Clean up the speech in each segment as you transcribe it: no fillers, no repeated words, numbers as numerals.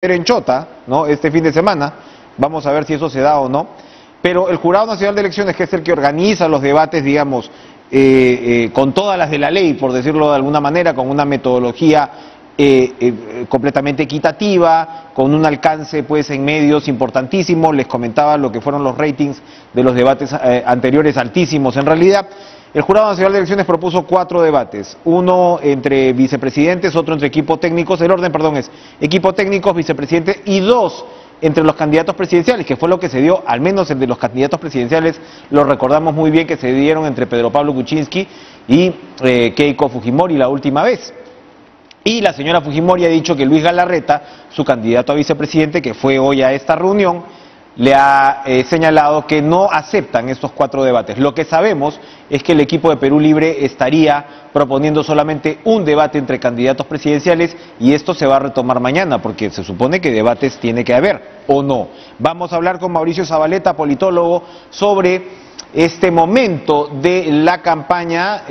en Chota, ¿no?, este fin de semana. Vamos a ver si eso se da o no. Pero el Jurado Nacional de Elecciones, que es el que organiza los debates, digamos, con todas las de la ley, por decirlo de alguna manera, con una metodología completamente equitativa, con un alcance pues en medios importantísimo. Les comentaba lo que fueron los ratings de los debates anteriores, altísimos en realidad. El Jurado Nacional de Elecciones propuso 4 debates, uno entre vicepresidentes, otro entre equipos técnicos. El orden, perdón, es equipo técnicos, vicepresidentes, y 2 entre los candidatos presidenciales, que fue lo que se dio, al menos entre los candidatos presidenciales, lo recordamos muy bien, que se dieron entre Pedro Pablo Kuczynski y Keiko Fujimori la última vez. Y la señora Fujimori ha dicho que Luis Galarreta, su candidato a vicepresidente, que fue hoy a esta reunión, le ha señalado que no aceptan estos 4 debates. Lo que sabemos es que el equipo de Perú Libre estaría proponiendo solamente un debate entre candidatos presidenciales, y esto se va a retomar mañana, porque se supone que debates tiene que haber, ¿o no? Vamos a hablar con Mauricio Zabaleta, politólogo, sobre este momento de la campaña,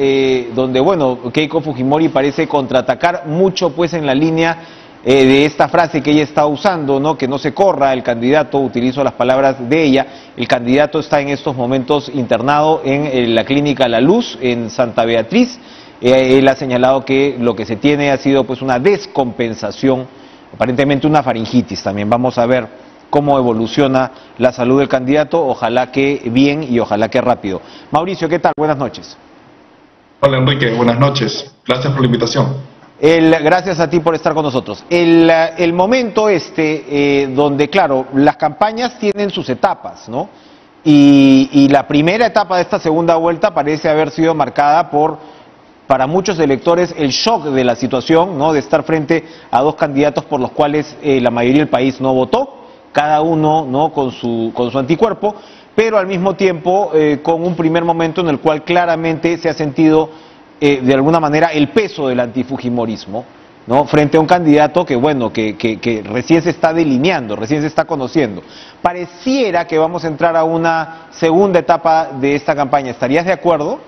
donde, bueno, Keiko Fujimori parece contraatacar mucho pues en la línea de esta frase que ella está usando, ¿no?, que no se corra el candidato. Utilizo las palabras de ella. El candidato está en estos momentos internado en la clínica La Luz, en Santa Beatriz. Él ha señalado que lo que se tiene ha sido pues una descompensación, aparentemente una faringitis también. Vamos a ver cómo evoluciona la salud del candidato. Ojalá que bien y ojalá que rápido. Mauricio, ¿qué tal? Buenas noches. Hola Enrique, buenas noches. Gracias por la invitación. Gracias a ti por estar con nosotros. El momento donde, claro, las campañas tienen sus etapas, ¿no? Y la primera etapa de esta segunda vuelta parece haber sido marcada por, para muchos electores, el shock de la situación, ¿no?, de estar frente a 2 candidatos por los cuales la mayoría del país no votó, cada uno, ¿no?, con su anticuerpo, pero al mismo tiempo con un primer momento en el cual claramente se ha sentido de alguna manera el peso del antifujimorismo, ¿no?, frente a un candidato que, bueno, que recién se está delineando, recién se está conociendo. Pareciera que vamos a entrar a una segunda etapa de esta campaña. ¿Estarías de acuerdo?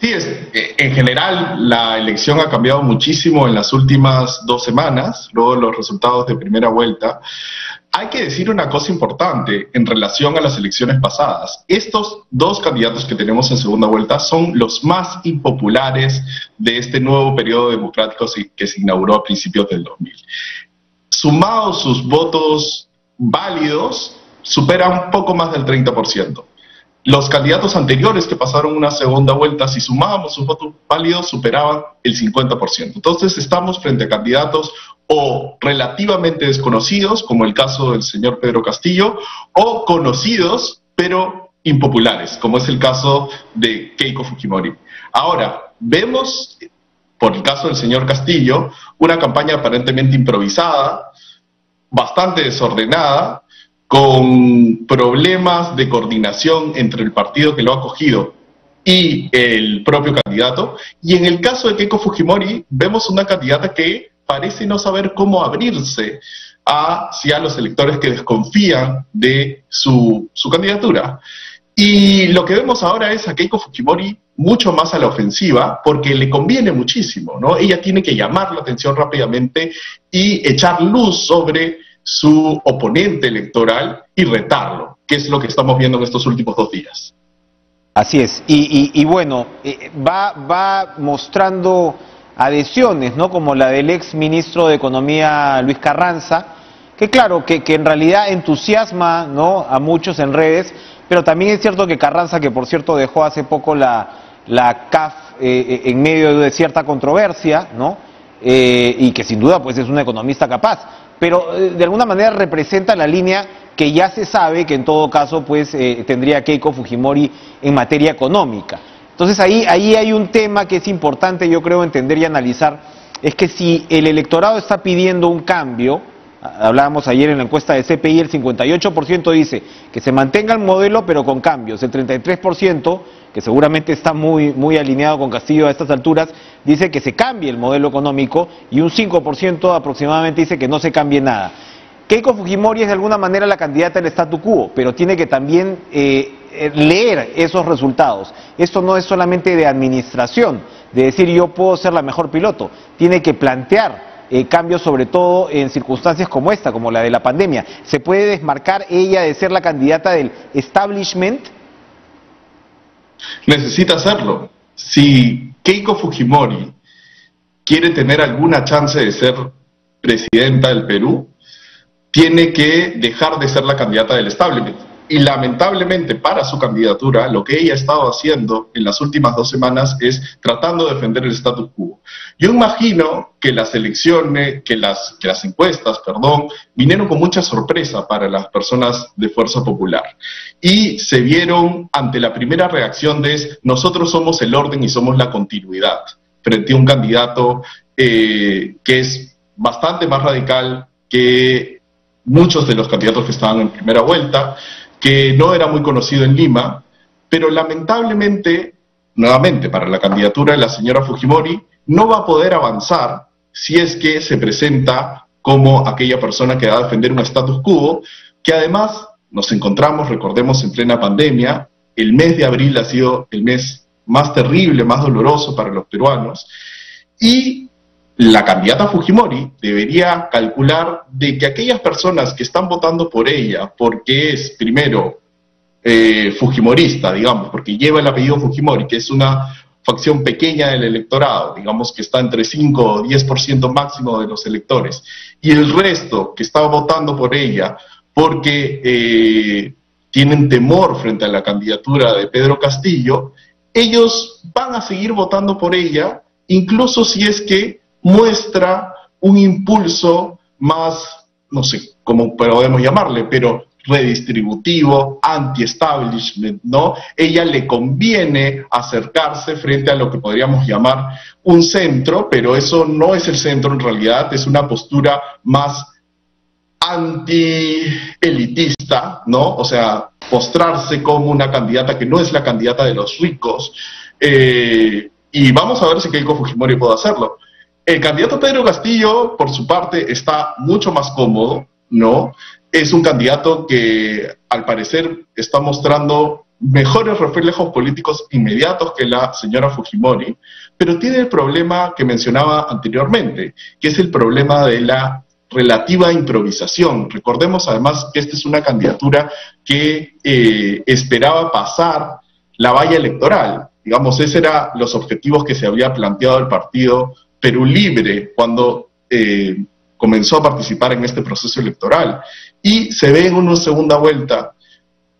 Sí, en general la elección ha cambiado muchísimo en las últimas 2 semanas, luego de los resultados de primera vuelta. Hay que decir una cosa importante en relación a las elecciones pasadas. Estos 2 candidatos que tenemos en segunda vuelta son los más impopulares de este nuevo periodo democrático que se inauguró a principios del 2000. Sumados sus votos válidos, supera un poco más del 30%. Los candidatos anteriores que pasaron una segunda vuelta, si sumábamos sus votos válidos, superaban el 50%. Entonces estamos frente a candidatos o relativamente desconocidos, como el caso del señor Pedro Castillo, o conocidos pero impopulares, como es el caso de Keiko Fujimori. Ahora, vemos, por el caso del señor Castillo, una campaña aparentemente improvisada, bastante desordenada, con problemas de coordinación entre el partido que lo ha acogido y el propio candidato. Y en el caso de Keiko Fujimori, vemos una candidata que parece no saber cómo abrirse hacia los electores que desconfían de su candidatura. Y lo que vemos ahora es a Keiko Fujimori mucho más a la ofensiva, porque le conviene muchísimo, ¿no? Ella tiene que llamar la atención rápidamente y echar luz sobre su oponente electoral y retarlo, que es lo que estamos viendo en estos últimos 2 días. Así es, y bueno, va mostrando adhesiones, ¿no?, como la del ex ministro de Economía Luis Carranza, que claro, que en realidad entusiasma, ¿no?, a muchos en redes, pero también es cierto que Carranza, que por cierto dejó hace poco la CAF en medio de cierta controversia, ¿no?, y que sin duda pues es un economista capaz, pero de alguna manera representa la línea que ya se sabe que en todo caso pues tendría Keiko Fujimori en materia económica. Entonces ahí hay un tema que es importante, yo creo, entender y analizar, es que si el electorado está pidiendo un cambio, hablábamos ayer en la encuesta de CPI, el 58% dice que se mantenga el modelo pero con cambios, el 33%, que seguramente está muy alineado con Castillo a estas alturas, dice que se cambie el modelo económico, y un 5% aproximadamente dice que no se cambie nada. Keiko Fujimori es de alguna manera la candidata del statu quo, pero tiene que también leer esos resultados. Esto no es solamente de administración, de decir yo puedo ser la mejor piloto, tiene que plantear cambios, sobre todo en circunstancias como esta, como la de la pandemia. ¿Se puede desmarcar ella de ser la candidata del establishment? Necesita hacerlo. Si Keiko Fujimori quiere tener alguna chance de ser presidenta del Perú, tiene que dejar de ser la candidata del establishment. Y lamentablemente para su candidatura, lo que ella ha estado haciendo en las últimas 2 semanas es tratando de defender el status quo. Yo imagino que las elecciones, que las encuestas, vinieron con mucha sorpresa para las personas de Fuerza Popular. Y se vieron ante la primera reacción de nosotros somos el orden y somos la continuidad, frente a un candidato que es bastante más radical que muchos de los candidatos que estaban en primera vuelta, que no era muy conocido en Lima, pero lamentablemente, nuevamente, para la candidatura de la señora Fujimori, no va a poder avanzar si es que se presenta como aquella persona que va a defender un status quo, que además nos encontramos, recordemos, en plena pandemia. El mes de abril ha sido el mes más terrible, más doloroso para los peruanos, y la candidata Fujimori debería calcular de que aquellas personas que están votando por ella, porque es, primero, fujimorista, digamos, porque lleva el apellido Fujimori, que es una facción pequeña del electorado, digamos que está entre 5 o 10% máximo de los electores, y el resto que está votando por ella porque tienen temor frente a la candidatura de Pedro Castillo, ellos van a seguir votando por ella, incluso si es que muestra un impulso más, no sé cómo podemos llamarle, pero redistributivo, anti-establishment, ¿no? Ella le conviene acercarse frente a lo que podríamos llamar un centro, pero eso no es el centro en realidad, es una postura más anti-elitista, ¿no? O sea, mostrarse como una candidata que no es la candidata de los ricos, y vamos a ver si Keiko Fujimori puede hacerlo. El candidato Pedro Castillo, por su parte, está mucho más cómodo, ¿no? Es un candidato que, al parecer, está mostrando mejores reflejos políticos inmediatos que la señora Fujimori, pero tiene el problema que mencionaba anteriormente, que es el problema de la relativa improvisación. Recordemos, además, que esta es una candidatura que esperaba pasar la valla electoral. Digamos, esos eran los objetivos que se había planteado el partido Perú Libre cuando comenzó a participar en este proceso electoral, y se ve en una segunda vuelta,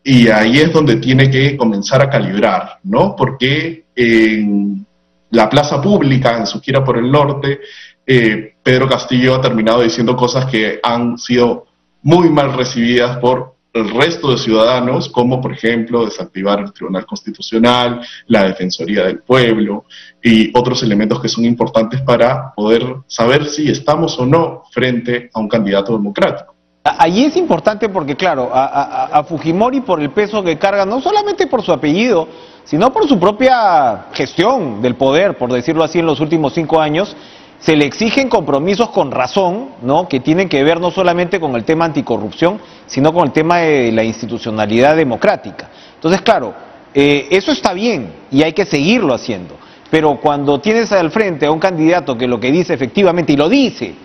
y ahí es donde tiene que comenzar a calibrar, ¿no? Porque en la plaza pública, en su gira por el norte, Pedro Castillo ha terminado diciendo cosas que han sido muy mal recibidas por el resto de ciudadanos, como por ejemplo desactivar el Tribunal Constitucional, la Defensoría del Pueblo y otros elementos que son importantes para poder saber si estamos o no frente a un candidato democrático. Allí es importante porque, claro, a Fujimori, por el peso que carga, no solamente por su apellido, sino por su propia gestión del poder, por decirlo así, en los últimos 5 años, se le exigen compromisos con razón, ¿no?, que tienen que ver no solamente con el tema anticorrupción, sino con el tema de la institucionalidad democrática. Entonces, claro, eso está bien y hay que seguirlo haciendo, pero cuando tienes al frente a un candidato que lo que dice efectivamente, y lo dice,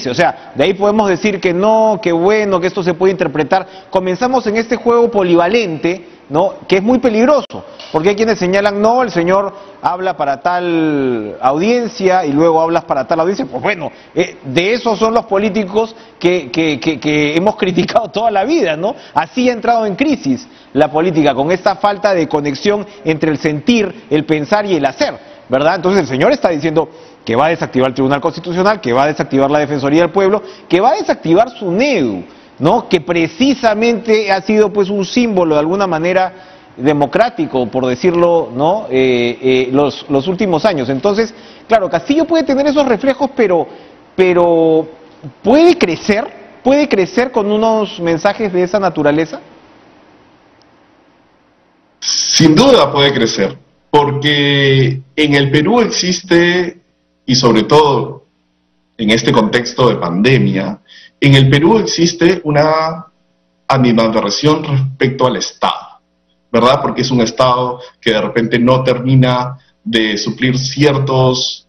o sea, de ahí podemos decir que no, que bueno, que esto se puede interpretar. Comenzamos en este juego polivalente, ¿no?, que es muy peligroso, porque hay quienes señalan, no, el señor habla para tal audiencia y luego hablas para tal audiencia. Pues bueno, de esos son los políticos que hemos criticado toda la vida, ¿no? Así ha entrado en crisis la política, con esta falta de conexión entre el sentir, el pensar y el hacer, ¿verdad? Entonces el señor está diciendo que va a desactivar el Tribunal Constitucional, que va a desactivar la Defensoría del Pueblo, que va a desactivar su NEDU, ¿no?, que precisamente ha sido pues un símbolo de alguna manera democrático, por decirlo, ¿no?, los últimos años. Entonces, claro, Castillo puede tener esos reflejos, pero puede crecer con unos mensajes de esa naturaleza. Sin duda puede crecer, porque en el Perú existe, y sobre todo en este contexto de pandemia, en el Perú existe una animadversión respecto al Estado, ¿verdad? Porque es un Estado que de repente no termina de suplir ciertos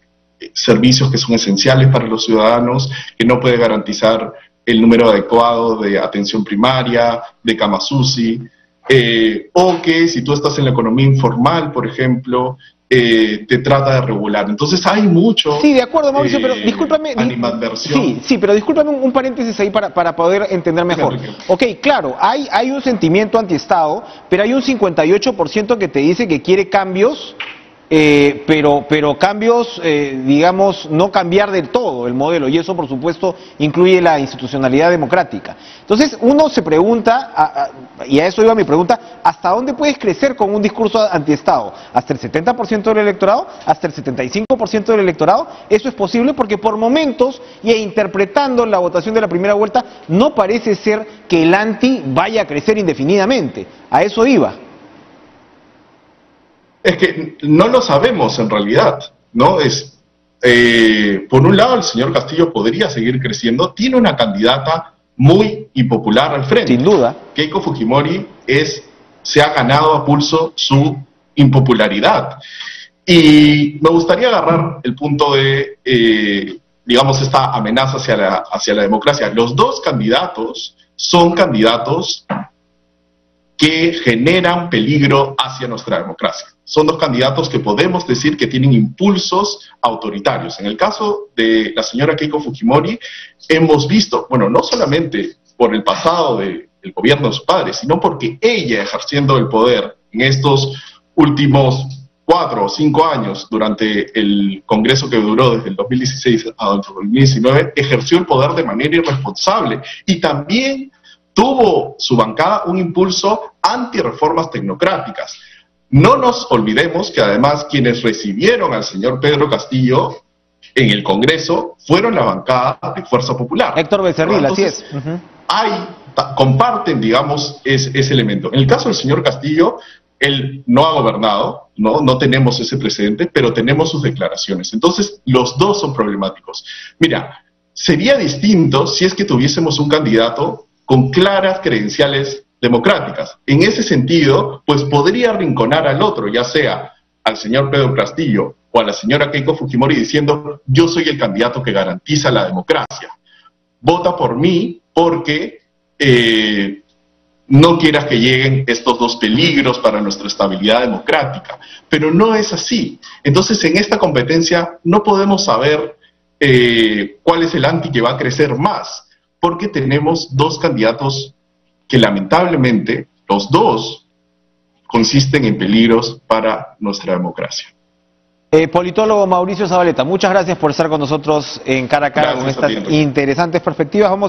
servicios que son esenciales para los ciudadanos, que no puede garantizar el número adecuado de atención primaria, de camas UCI, o que si tú estás en la economía informal, por ejemplo, te trata de regular. Entonces hay mucho... Sí, de acuerdo, Mauricio, pero discúlpame... animadversión. Sí, pero discúlpame un paréntesis ahí para poder entender mejor. Ok, claro, hay un sentimiento antiestado, pero hay un 58% que te dice que quiere cambios, pero cambios, digamos, no cambiar del todo el modelo, y eso por supuesto incluye la institucionalidad democrática. Entonces uno se pregunta, y a eso iba mi pregunta, ¿hasta dónde puedes crecer con un discurso antiestado? ¿Hasta el 70% del electorado? ¿Hasta el 75% del electorado? Eso es posible porque por momentos, y interpretando la votación de la primera vuelta, no parece ser que el anti vaya a crecer indefinidamente. A eso iba. Es que no lo sabemos en realidad, ¿no? Por un lado, el señor Castillo podría seguir creciendo, tiene una candidata muy impopular al frente. Sin duda. Keiko Fujimori se ha ganado a pulso su impopularidad. Y me gustaría agarrar el punto de, digamos, esta amenaza hacia la democracia. Los dos candidatos son candidatos que generan peligro hacia nuestra democracia. Son dos candidatos que podemos decir que tienen impulsos autoritarios. En el caso de la señora Keiko Fujimori, hemos visto, bueno, no solamente por el pasado del gobierno de su padre, sino porque ella, ejerciendo el poder en estos últimos 4 o 5 años, durante el Congreso que duró desde el 2016 a 2019, ejerció el poder de manera irresponsable y también tuvo su bancada un impulso anti-reformas tecnocráticas. No nos olvidemos que además quienes recibieron al señor Pedro Castillo en el Congreso fueron la bancada de Fuerza Popular. Héctor Becerril, así es. Comparten, digamos, ese elemento. En el caso del señor Castillo, él no ha gobernado, no tenemos ese precedente, pero tenemos sus declaraciones. Entonces, los dos son problemáticos. Mira, sería distinto si es que tuviésemos un candidato con claras credenciales democráticas. En ese sentido, pues podría arrinconar al otro, ya sea al señor Pedro Castillo o a la señora Keiko Fujimori, diciendo: yo soy el candidato que garantiza la democracia. Vota por mí porque no quieras que lleguen estos dos peligros para nuestra estabilidad democrática. Pero no es así. Entonces, en esta competencia no podemos saber cuál es el anti que va a crecer más, porque tenemos dos candidatos que lamentablemente los dos consisten en peligros para nuestra democracia. Politólogo Mauricio Zabaleta, muchas gracias por estar con nosotros en Cara a Cara con estas interesantes perspectivas. Vamos